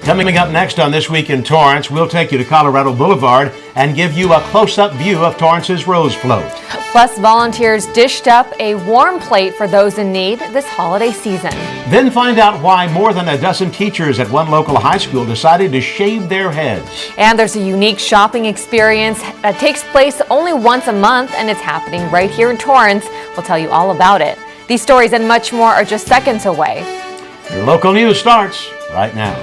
Coming up next on This Week in Torrance, we'll take you to Colorado Boulevard and give you a close-up view of Torrance's Rose Float. Plus, volunteers dished up a warm plate for those in need this holiday season. Then find out why more than a dozen teachers at one local high school decided to shave their heads. And there's a unique shopping experience that takes place only once a month, and it's happening right here in Torrance. We'll tell you all about it. These stories and much more are just seconds away. Your local news starts right now.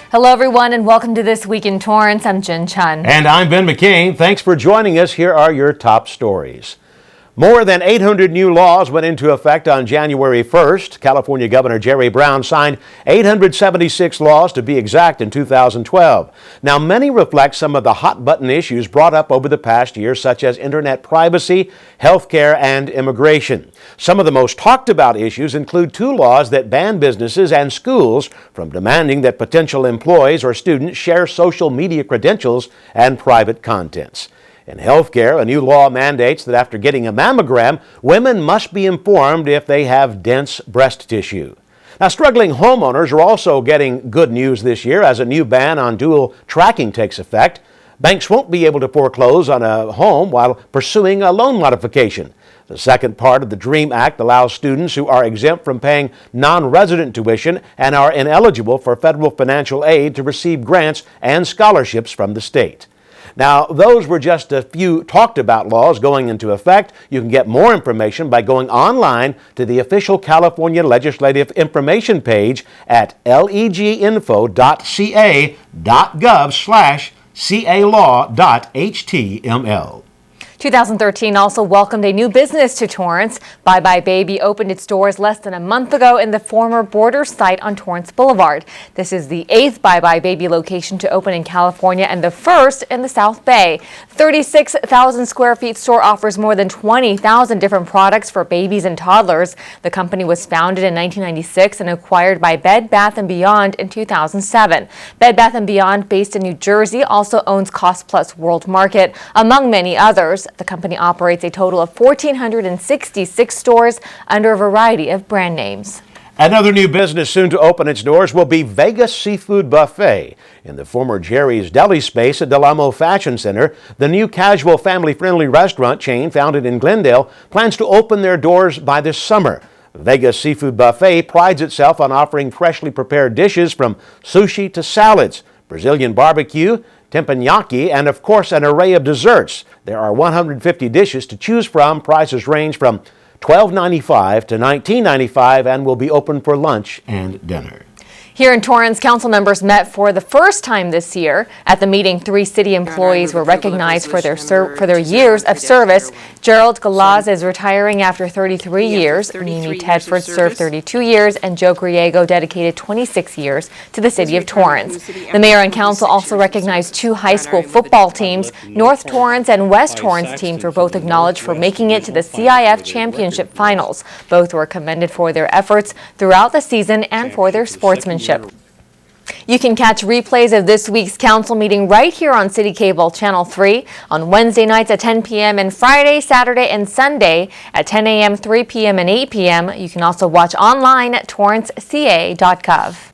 Hello, everyone, and welcome to This Week in Torrance. I'm Jin Chun. And I'm Ben McCain. Thanks for joining us. Here are your top stories. More than 800 new laws went into effect on January 1st. California Governor Jerry Brown signed 876 laws to be exact in 2012. Now, many reflect some of the hot-button issues brought up over the past year, such as internet privacy, health care, and immigration. Some of the most talked about issues include two laws that ban businesses and schools from demanding that potential employees or students share social media credentials and private contents. In healthcare, a new law mandates that after getting a mammogram, women must be informed if they have dense breast tissue. Now, struggling homeowners are also getting good news this year as a new ban on dual tracking takes effect. Banks won't be able to foreclose on a home while pursuing a loan modification. The second part of the DREAM Act allows students who are exempt from paying non-resident tuition and are ineligible for federal financial aid to receive grants and scholarships from the state. Now, those were just a few talked about laws going into effect. You can get more information by going online to the official California Legislative Information page at leginfo.ca.gov/calaw.html. 2013 also welcomed a new business to Torrance. Bye Bye Baby opened its doors less than a month ago in the former Border site on Torrance Boulevard. This is the 8th Bye Bye Baby location to open in California and the first in the South Bay. 36,000 square feet store offers more than 20,000 different products for babies and toddlers. The company was founded in 1996 and acquired by Bed Bath & Beyond in 2007. Bed Bath & Beyond, based in New Jersey, also owns Cost Plus World Market, among many others. The company operates a total of 1,466 stores under a variety of brand names. Another new business soon to open its doors will be Vegas Seafood Buffet. In the former Jerry's Deli space at Del Amo Fashion Center, the new casual family-friendly restaurant chain founded in Glendale plans to open their doors by this summer. Vegas Seafood Buffet prides itself on offering freshly prepared dishes from sushi to salads, Brazilian barbecue, teppanyaki, and of course an array of desserts. There are 150 dishes to choose from. Prices range from $12.95 to $19.95 and will be open for lunch and dinner. Here in Torrance, council members met for the first time this year. At the meeting, 3 city employees were recognized for their years of service. Gerald Galaz is retiring after 33 years. Mimi Tedford served 32 years, and Joe Griego dedicated 26 years to the city of Torrance. The mayor and council also recognized 2 high school football teams. North Torrance and West Torrance teams were both acknowledged for making it to the CIF championship finals. Both were commended for their efforts throughout the season and for their sportsmanship. You can catch replays of this week's council meeting right here on CitiCABLE Channel 3 on Wednesday nights at 10 p.m. and Friday, Saturday, and Sunday at 10 a.m., 3 p.m., and 8 p.m. You can also watch online at torranceca.gov.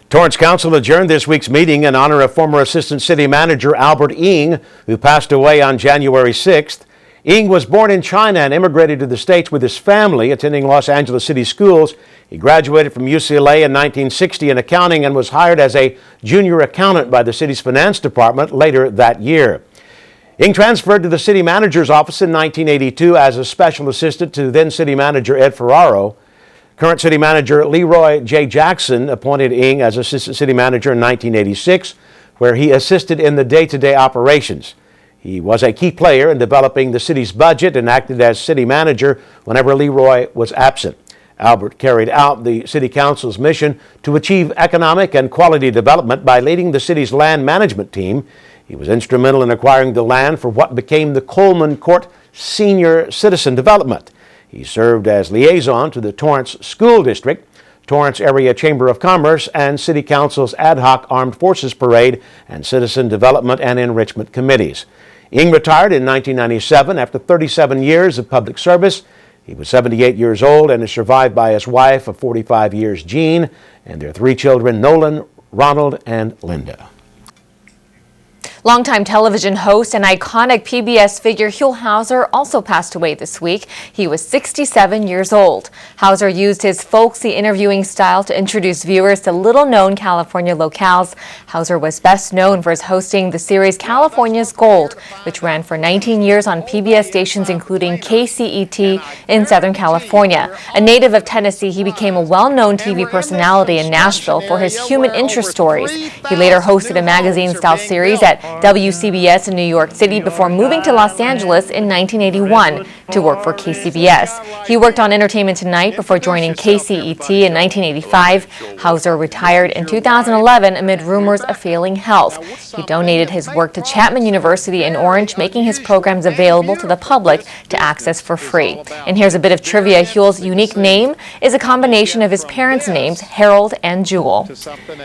Torrance Council adjourned this week's meeting in honor of former Assistant City Manager Albert Ng, who passed away on January 6th. Ng was born in China and immigrated to the States with his family, attending Los Angeles City schools. He graduated from UCLA in 1960 in accounting and was hired as a junior accountant by the city's finance department later that year. Ng transferred to the city manager's office in 1982 as a special assistant to then city manager Ed Ferraro. Current city manager Leroy J. Jackson appointed Ng as assistant city manager in 1986, where he assisted in the day-to-day operations. He was a key player in developing the city's budget and acted as city manager whenever Leroy was absent. Albert carried out the City Council's mission to achieve economic and quality development by leading the city's land management team. He was instrumental in acquiring the land for what became the Coleman Court Senior Citizen Development. He served as liaison to the Torrance School District. Torrance Area Chamber of Commerce, and City Council's Ad Hoc Armed Forces Parade and Citizen Development and Enrichment Committees. Ng retired in 1997 after 37 years of public service. He was 78 years old and is survived by his wife of 45 years, Jean, and their 3 children, Nolan, Ronald, and Linda. Longtime television host and iconic PBS figure Huell Hauser also passed away this week. He was 67 years old. Hauser used his folksy interviewing style to introduce viewers to little-known California locales. Hauser was best known for his hosting the series California's Gold, which ran for 19 years on PBS stations including KCET in Southern California. A native of Tennessee, he became a well-known TV personality in Nashville for his human interest stories. He later hosted a magazine-style series at WCBS in New York City before moving to Los Angeles in 1981 to work for KCBS. He worked on Entertainment Tonight before joining KCET in 1985. Hauser retired in 2011 amid rumors of failing health. He donated his work to Chapman University in Orange, making his programs available to the public to access for free. And here's a bit of trivia. Huell's unique name is a combination of his parents' names, Harold and Jewel.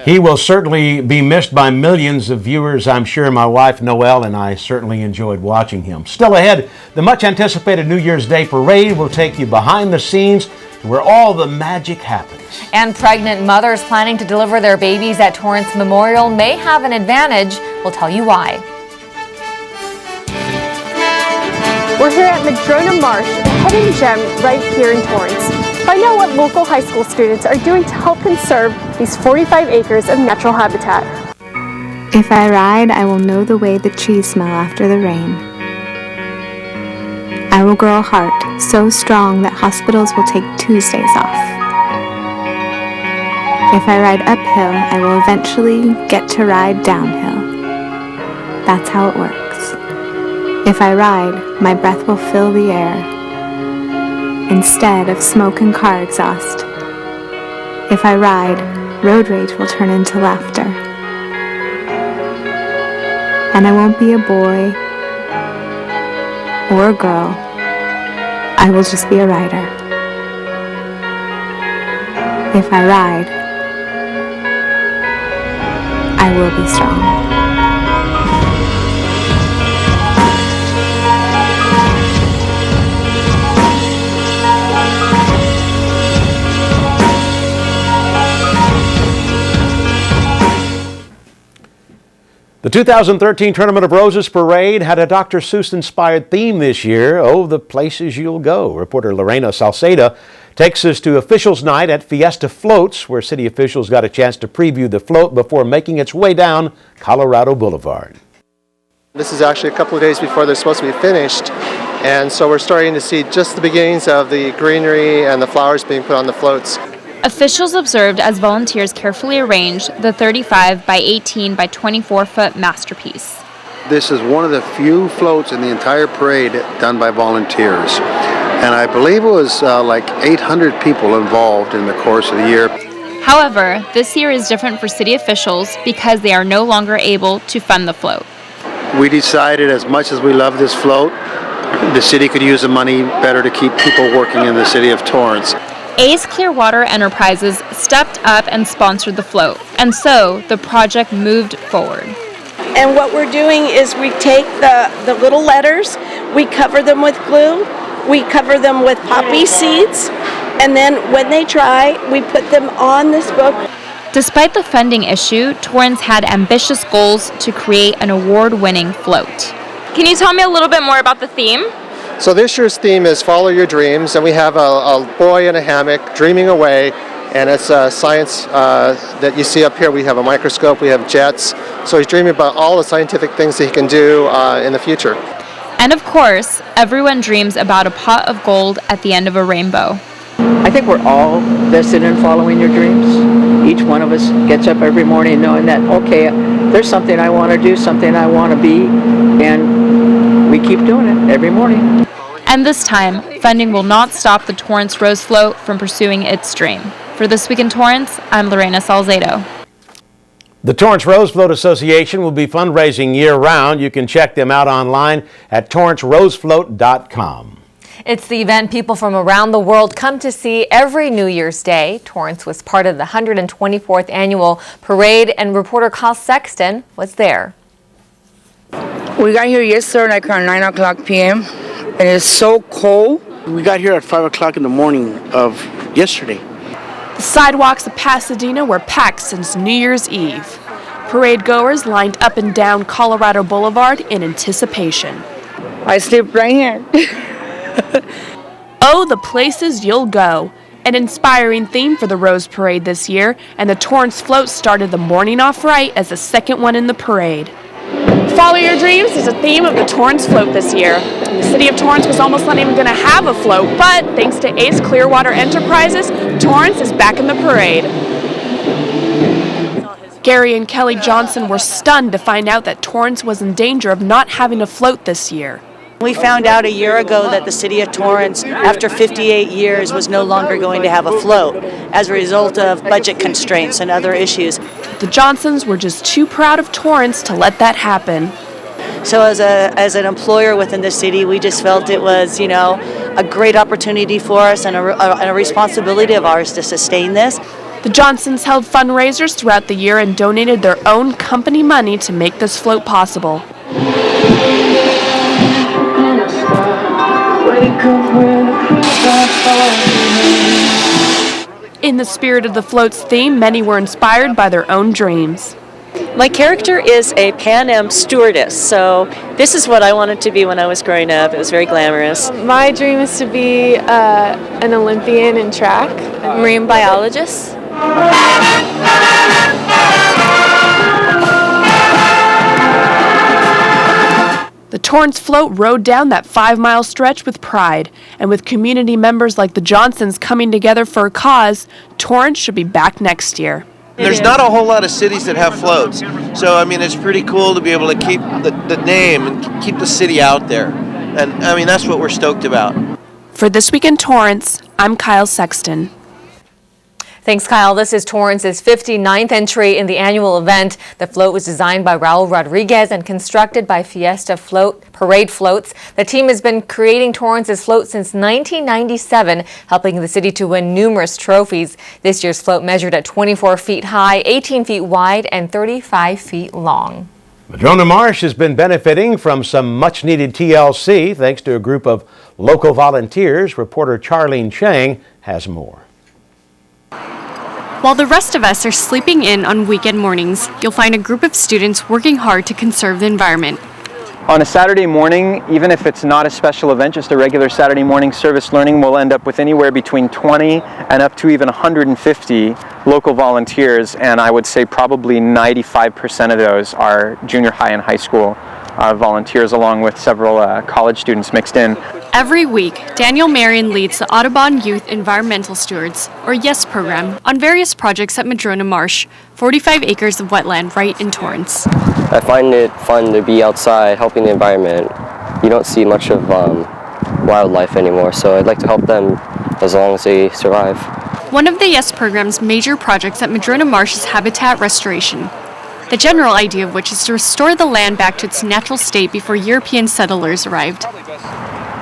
He will certainly be missed by millions of viewers, I'm sure. My wife Noelle and I certainly enjoyed watching him. Still ahead, the much anticipated New Year's Day parade will take you behind the scenes to where all the magic happens. And pregnant mothers planning to deliver their babies at Torrance Memorial may have an advantage. We'll tell you why. We're here at Madrona Marsh, a hidden gem right here in Torrance. Find out what local high school students are doing to help conserve these 45 acres of natural habitat. If I ride, I will know the way the trees smell after the rain. I will grow a heart so strong that hospitals will take Tuesdays off. If I ride uphill, I will eventually get to ride downhill. That's how it works. If I ride, my breath will fill the air instead of smoke and car exhaust. If I ride, road rage will turn into laughter. And I won't be a boy or a girl. I will just be a rider. If I ride, I will be strong. The 2013 Tournament of Roses Parade had a Dr. Seuss-inspired theme this year, Oh, the Places You'll Go. Reporter Lorena Salceda takes us to Officials Night at Fiesta Floats, where city officials got a chance to preview the float before making its way down Colorado Boulevard. This is actually a couple of days before they're supposed to be finished, and so we're starting to see just the beginnings of the greenery and the flowers being put on the floats. Officials observed as volunteers carefully arranged the 35 by 18 by 24 foot masterpiece. This is one of the few floats in the entire parade done by volunteers. And I believe it was like 800 people involved in the course of the year. However, this year is different for city officials because they are no longer able to fund the float. We decided, as much as we love this float, the city could use the money better to keep people working in the city of Torrance. Ace Clearwater Enterprises stepped up and sponsored the float, and so the project moved forward. And what we're doing is we take the little letters, we cover them with glue, we cover them with poppy seeds, and then when they dry, we put them on this book. Despite the funding issue, Torrance had ambitious goals to create an award-winning float. Can you tell me a little bit more about the theme? So this year's theme is Follow Your Dreams, and we have a boy in a hammock dreaming away, and it's science that you see up here. We have a microscope, we have jets, so he's dreaming about all the scientific things that he can do in the future. And of course, everyone dreams about a pot of gold at the end of a rainbow. I think we're all vested in following your dreams. Each one of us gets up every morning knowing that, okay, there's something I want to do, something I want to be, and we keep doing it every morning. And this time, funding will not stop the Torrance Rose Float from pursuing its dream. For This Week in Torrance, I'm Lorena Salcedo. The Torrance Rose Float Association will be fundraising year-round. You can check them out online at torrancerosefloat.com. It's the event people from around the world come to see every New Year's Day. Torrance was part of the 124th annual parade, and reporter Kyle Sexton was there. We got here yesterday like around 9 o'clock p.m. and it's so cold. We got here at 5 o'clock in the morning of yesterday. The sidewalks of Pasadena were packed since New Year's Eve. Parade goers lined up and down Colorado Boulevard in anticipation. I sleep right here. Oh, the places you'll go. An inspiring theme for the Rose Parade this year, and the Torrance float started the morning off right as the second one in the parade. Follow Your Dreams is a theme of the Torrance float this year. And the city of Torrance was almost not even going to have a float, but thanks to Ace Clearwater Enterprises, Torrance is back in the parade. Gary and Kelly Johnson were stunned to find out that Torrance was in danger of not having a float this year. We found out a year ago that the city of Torrance, after 58 years, was no longer going to have a float as a result of budget constraints and other issues. The Johnsons were just too proud of Torrance to let that happen. So as an employer within the city, we just felt it was, a great opportunity for us and a responsibility of ours to sustain this. The Johnsons held fundraisers throughout the year and donated their own company money to make this float possible. In the spirit of the float's theme, many were inspired by their own dreams. My character is a Pan Am stewardess, so this is what I wanted to be when I was growing up. It was very glamorous. My dream is to be an Olympian in track. A marine biologist. The Torrance float rode down that 5-mile stretch with pride, and with community members like the Johnsons coming together for a cause, Torrance should be back next year. There's not a whole lot of cities that have floats, so it's pretty cool to be able to keep the name and keep the city out there, and that's what we're stoked about. For This Week in Torrance, I'm Kyle Sexton. Thanks, Kyle. This is Torrance's 59th entry in the annual event. The float was designed by Raul Rodriguez and constructed by Fiesta Parade Floats. The team has been creating Torrance's float since 1997, helping the city to win numerous trophies. This year's float measured at 24 feet high, 18 feet wide, and 35 feet long. Madrona Marsh has been benefiting from some much-needed TLC thanks to a group of local volunteers. Reporter Charlene Chang has more. While the rest of us are sleeping in on weekend mornings, you'll find a group of students working hard to conserve the environment. On a Saturday morning, even if it's not a special event, just a regular Saturday morning service learning, we'll end up with anywhere between 20 and up to even 150 local volunteers, and I would say probably 95% of those are junior high and high school volunteers, along with several college students mixed in. Every week, Daniel Marion leads the Audubon Youth Environmental Stewards, or YES program, on various projects at Madrona Marsh, 45 acres of wetland right in Torrance. I find it fun to be outside helping the environment. You don't see much of wildlife anymore, so I'd like to help them as long as they survive. One of the YES program's major projects at Madrona Marsh is habitat restoration. The general idea of which is to restore the land back to its natural state before European settlers arrived.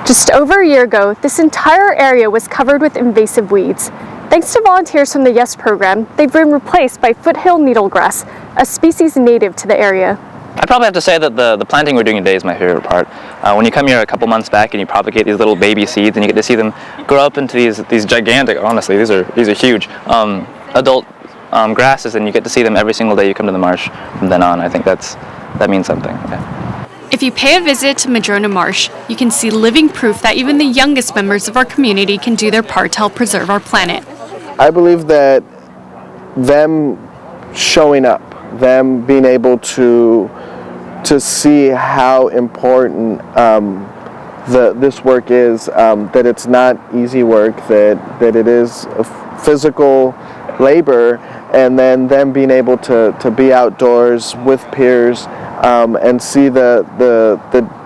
Just over a year ago, this entire area was covered with invasive weeds. Thanks to volunteers from the YES program, they've been replaced by foothill needlegrass, a species native to the area. I'd probably have to say that the planting we're doing today is my favorite part. When you come here a couple months back and you propagate these little baby seeds and you get to see them grow up into these gigantic, honestly, these are huge, adult grasses, and you get to see them every single day you come to the marsh from then on. I think that means something. Yeah. If you pay a visit to Madrona Marsh, you can see living proof that even the youngest members of our community can do their part to help preserve our planet. I believe that them showing up, them being able to see how important this work is, that it's not easy work, that it is a physical labor, and then them being able to be outdoors with peers and see the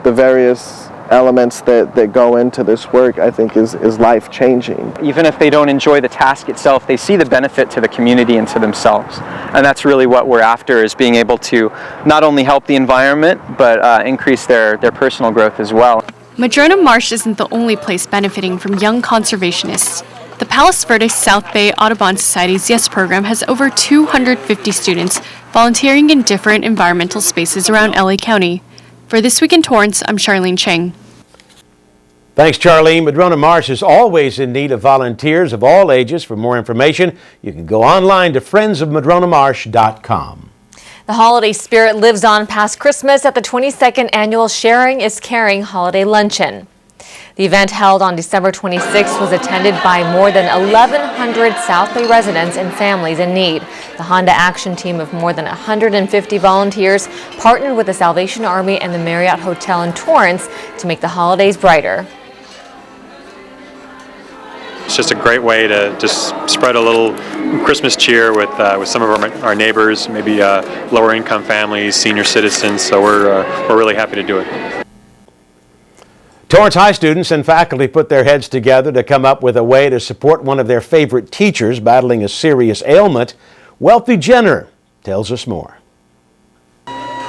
various elements that go into this work, I think is life-changing. Even if they don't enjoy the task itself, they see the benefit to the community and to themselves. And that's really what we're after, is being able to not only help the environment, but increase their personal growth as well. Madrona Marsh isn't the only place benefiting from young conservationists. The Palos Verdes South Bay Audubon Society's YES program has over 250 students volunteering in different environmental spaces around LA County. For This Week in Torrance, I'm Charlene Cheng. Thanks, Charlene. Madrona Marsh is always in need of volunteers of all ages. For more information, you can go online to friendsofmadronamarsh.com. The holiday spirit lives on past Christmas at the 22nd annual Sharing is Caring Holiday Luncheon. The event, held on December 26th, was attended by more than 1,100 South Bay residents and families in need. The Honda Action Team of more than 150 volunteers partnered with the Salvation Army and the Marriott Hotel in Torrance to make the holidays brighter. It's just a great way to just spread a little Christmas cheer with some of our neighbors, maybe lower income families, senior citizens. So we're really happy to do it. Torrance High students and faculty put their heads together to come up with a way to support one of their favorite teachers battling a serious ailment. Wealthy Jenner tells us more.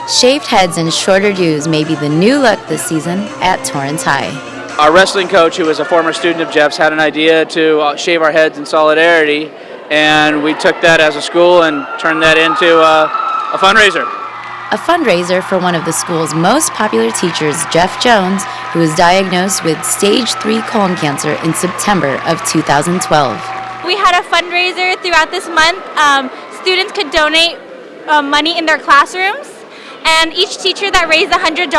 Shaved heads and shorter dues may be the new look this season at Torrance High. Our wrestling coach, who was a former student of Jeff's, had an idea to shave our heads in solidarity, and we took that as a school and turned that into a fundraiser. A fundraiser for one of the school's most popular teachers, Jeff Jones, who was diagnosed with stage 3 colon cancer in September of 2012. We had a fundraiser throughout this month. Students could donate money in their classrooms, and each teacher that raised $100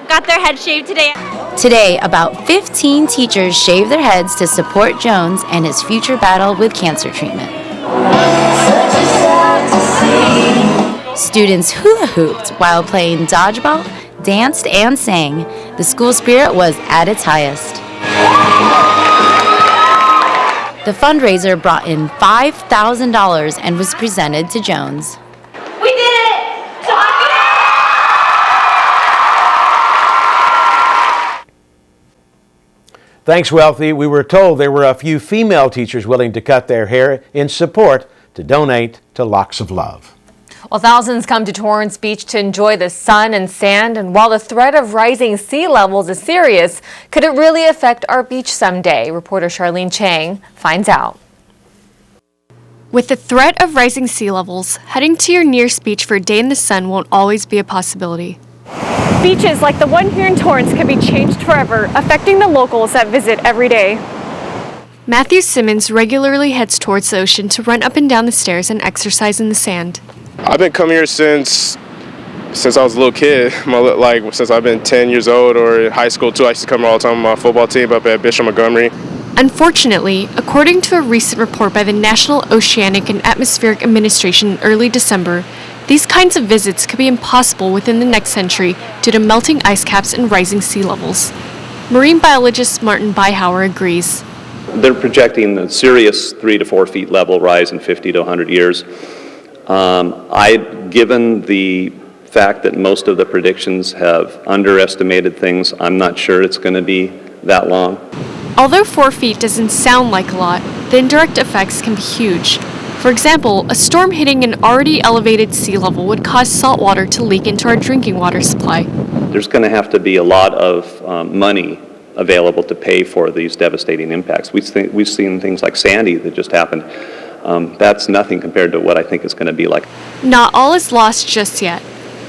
got their head shaved today. Today, about 15 teachers shaved their heads to support Jones and his future battle with cancer treatment. Students hula hooped while playing dodgeball, danced, and sang. The school spirit was at its highest. The fundraiser brought in $5,000 and was presented to Jones. We did it! Thanks, Wealthy. We were told there were a few female teachers willing to cut their hair in support to donate to Locks of Love. Well, thousands come to Torrance Beach to enjoy the sun and sand, and while the threat of rising sea levels is serious, could it really affect our beach someday? Reporter Charlene Cheng finds out. With the threat of rising sea levels, heading to your nearest beach for a day in the sun won't always be a possibility. Beaches like the one here in Torrance could be changed forever, affecting the locals that visit every day. Matthew Simmons regularly heads towards the ocean to run up and down the stairs and exercise in the sand. I've been coming here since I was a little kid, since I've been 10 years old, or in high school too. I used to come here all the time with my football team up at Bishop Montgomery. Unfortunately, according to a recent report by the National Oceanic and Atmospheric Administration in early December, these kinds of visits could be impossible within the next century due to melting ice caps and rising sea levels. Marine biologist Martin Beihauer agrees. They're projecting a serious 3 to 4 feet level rise in 50 to 100 years. Given the fact that most of the predictions have underestimated things, I'm not sure it's going to be that long. Although 4 feet doesn't sound like a lot, the indirect effects can be huge. For example, a storm hitting an already elevated sea level would cause salt water to leak into our drinking water supply. There's going to have to be a lot of money available to pay for these devastating impacts. We've seen things like Sandy that just happened. That's nothing compared to what I think it's going to be like. Not all is lost just yet.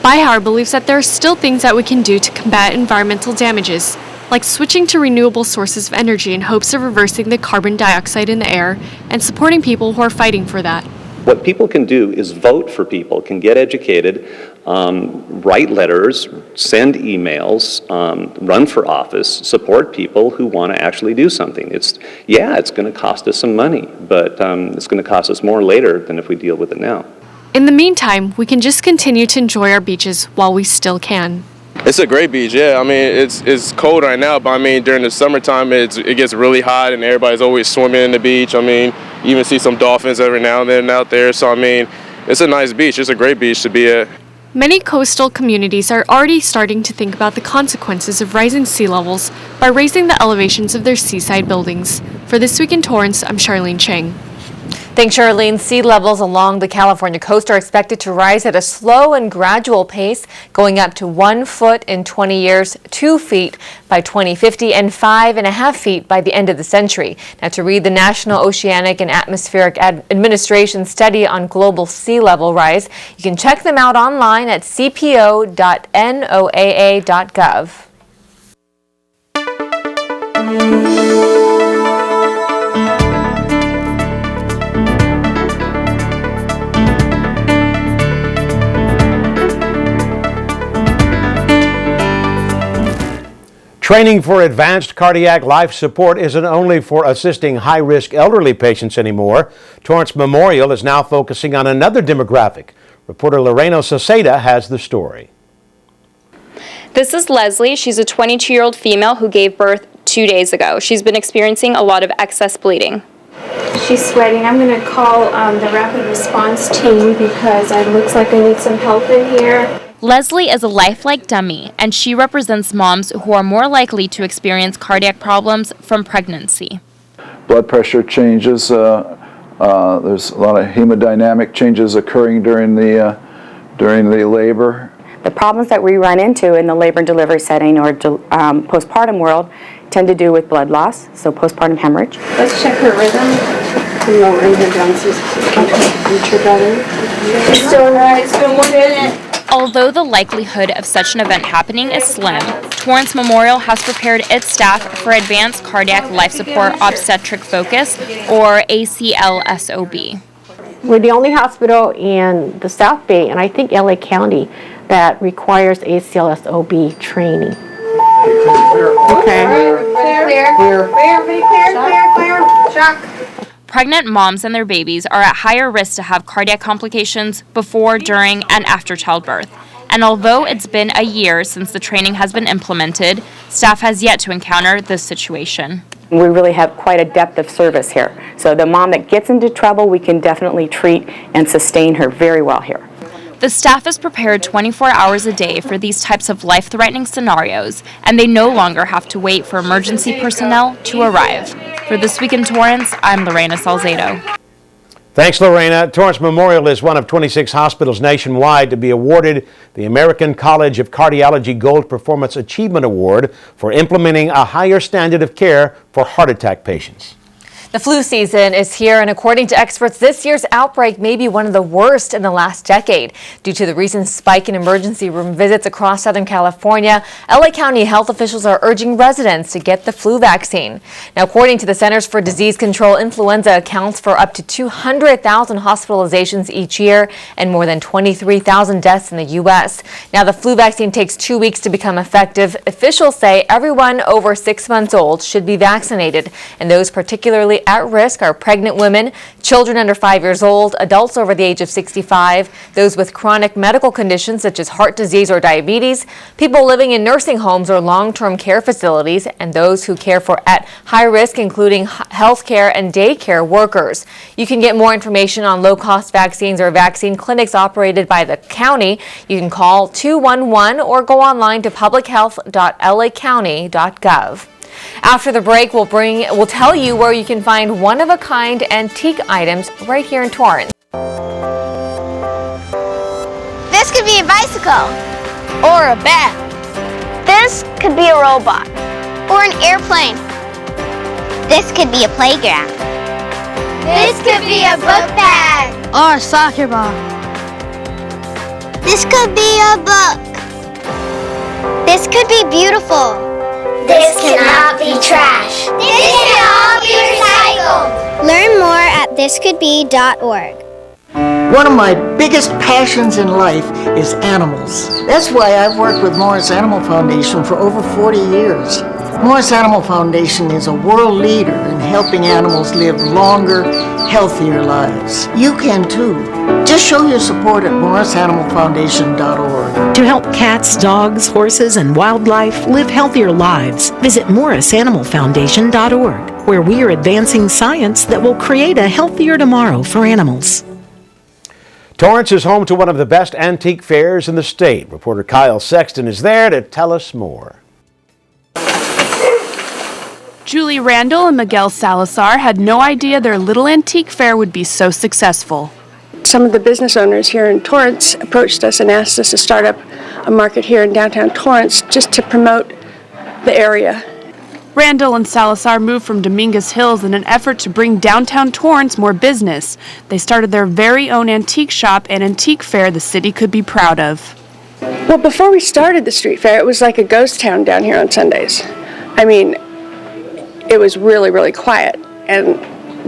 Beihauer believes that there are still things that we can do to combat environmental damages, like switching to renewable sources of energy in hopes of reversing the carbon dioxide in the air and supporting people who are fighting for that. What people can do is vote for people, can get educated, write letters, send emails, run for office, support people who want to actually do something. It's going to cost us some money, but it's going to cost us more later than if we deal with it now. In the meantime, we can just continue to enjoy our beaches while we still can. It's a great beach, yeah. I mean, it's cold right now, but I mean, during the summertime, it gets really hot and everybody's always swimming in the beach. I mean, you even see some dolphins every now and then out there. So, I mean, it's a nice beach. It's a great beach to be at. Many coastal communities are already starting to think about the consequences of rising sea levels by raising the elevations of their seaside buildings. For This Week in Torrance, I'm Charlene Cheng. Thanks, Charlene. Sea levels along the California coast are expected to rise at a slow and gradual pace, going up to 1 foot in 20 years, 2 feet by 2050, and 5.5 feet by the end of the century. Now, to read the National Oceanic and Atmospheric Administration study on global sea level rise, you can check them out online at cpo.noaa.gov. Training for advanced cardiac life support isn't only for assisting high-risk elderly patients anymore. Torrance Memorial is now focusing on another demographic. Reporter Lorena Saceda has the story. This is Leslie. She's a 22-year-old female who gave birth 2 days ago. She's been experiencing a lot of excess bleeding. She's sweating. I'm going to call the rapid response team because it looks like I need some help in here. Leslie is a lifelike dummy, and she represents moms who are more likely to experience cardiac problems from pregnancy. Blood pressure changes, there's a lot of hemodynamic changes occurring during the labor. The problems that we run into in the labor and delivery setting or postpartum world tend to do with blood loss, so postpartum hemorrhage. Let's check her rhythm. I'm lowering her down so reach her better. It's doing right. It's been 1 minute. Although the likelihood of such an event happening is slim, Torrance Memorial has prepared its staff for Advanced Cardiac Life Support Obstetric Focus, or ACLSOB. We're the only hospital in the South Bay, and I think LA County, that requires ACLSOB training. Okay. Clear. Shock. Pregnant moms and their babies are at higher risk to have cardiac complications before, during, and after childbirth. And although it's been a year since the training has been implemented, staff has yet to encounter this situation. We really have quite a depth of service here. So the mom that gets into trouble, we can definitely treat and sustain her very well here. The staff is prepared 24 hours a day for these types of life-threatening scenarios, and they no longer have to wait for emergency personnel to arrive. For This Week in Torrance, I'm Lorena Salcedo. Thanks, Lorena. Torrance Memorial is one of 26 hospitals nationwide to be awarded the American College of Cardiology Gold Performance Achievement Award for implementing a higher standard of care for heart attack patients. The flu season is here, and according to experts, this year's outbreak may be one of the worst in the last decade. Due to the recent spike in emergency room visits across Southern California, LA County health officials are urging residents to get the flu vaccine. Now, according to the Centers for Disease Control, influenza accounts for up to 200,000 hospitalizations each year and more than 23,000 deaths in the U.S. Now, the flu vaccine takes 2 weeks to become effective. Officials say everyone over 6 months old should be vaccinated, and those particularly at risk are pregnant women, children under 5 years old, adults over the age of 65, those with chronic medical conditions such as heart disease or diabetes, people living in nursing homes or long-term care facilities, and those who care for at high risk, including healthcare and daycare workers. You can get more information on low-cost vaccines or vaccine clinics operated by the county. You can call 211 or go online to publichealth.lacounty.gov. After the break, we'll tell you where you can find one-of-a-kind antique items right here in Torrance. This could be a bicycle or a bat. This could be a robot or an airplane. This could be a playground. This could be a book bag or a soccer ball. This could be a book. This could be beautiful. This cannot be trash. This can all be recycled. Learn more at thiscouldbe.org. One of my biggest passions in life is animals. That's why I've worked with Morris Animal Foundation for over 40 years. Morris Animal Foundation is a world leader in helping animals live longer, healthier lives. You can too. Just show your support at morrisanimalfoundation.org. To help cats, dogs, horses, and wildlife live healthier lives, visit morrisanimalfoundation.org, where we are advancing science that will create a healthier tomorrow for animals. Torrance is home to one of the best antique fairs in the state. Reporter Kyle Sexton is there to tell us more. Julie Randall and Miguel Salazar had no idea their little antique fair would be so successful. Some of the business owners here in Torrance approached us and asked us to start up a market here in downtown Torrance just to promote the area. Randall and Salazar moved from Dominguez Hills in an effort to bring downtown Torrance more business. They started their very own antique shop and antique fair the city could be proud of. Well, before we started the street fair, it was like a ghost town down here on Sundays. I mean, it was really, really quiet. And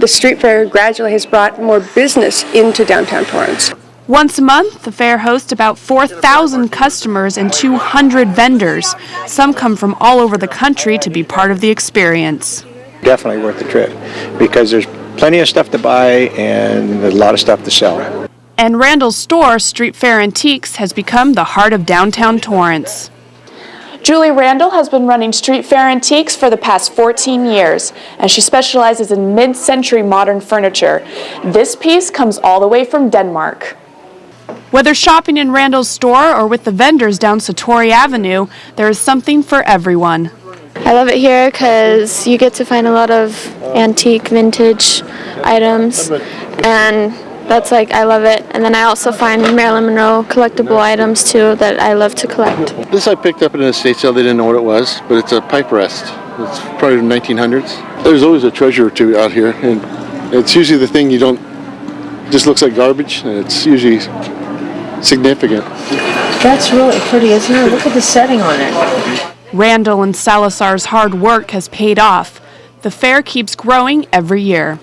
the street fair gradually has brought more business into downtown Torrance. Once a month, the fair hosts about 4,000 customers and 200 vendors. Some come from all over the country to be part of the experience. Definitely worth the trip because there's plenty of stuff to buy and a lot of stuff to sell. And Randall's store, Street Fair Antiques, has become the heart of downtown Torrance. Julie Randall has been running Street Fair Antiques for the past 14 years, and she specializes in mid-century modern furniture. This piece comes all the way from Denmark. Whether shopping in Randall's store or with the vendors down Satori Avenue, there is something for everyone. I love it here because you get to find a lot of antique, vintage items, and I love it. And then I also find Marilyn Monroe collectible items too that I love to collect. This I picked up at an estate sale. They didn't know what it was, but it's a pipe rest. It's probably the 1900s. There's always a treasure or two out here, and it's usually the thing just looks like garbage, and it's usually significant. That's really pretty, isn't it? Look at the setting on it. Randall and Salazar's hard work has paid off. The fair keeps growing every year.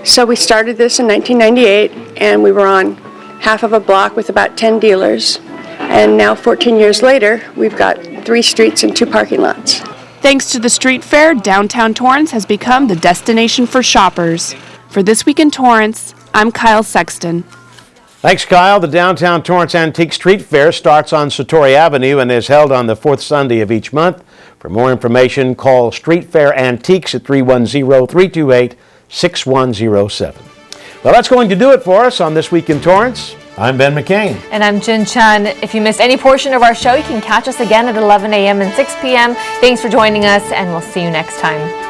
So we started this in 1998, and we were on half of a block with about 10 dealers. And now, 14 years later, we've got 3 streets and 2 parking lots. Thanks to the street fair, downtown Torrance has become the destination for shoppers. For This Week in Torrance, I'm Kyle Sexton. Thanks, Kyle. The Downtown Torrance Antique Street Fair starts on Satori Avenue and is held on the 4th Sunday of each month. For more information, call Street Fair Antiques at 310-328-6107. Well, that's going to do it for us on This Week in Torrance. I'm Ben McCain. And I'm Jin Chun. If you missed any portion of our show, you can catch us again at 11 a.m. and 6 p.m. Thanks for joining us, and we'll see you next time.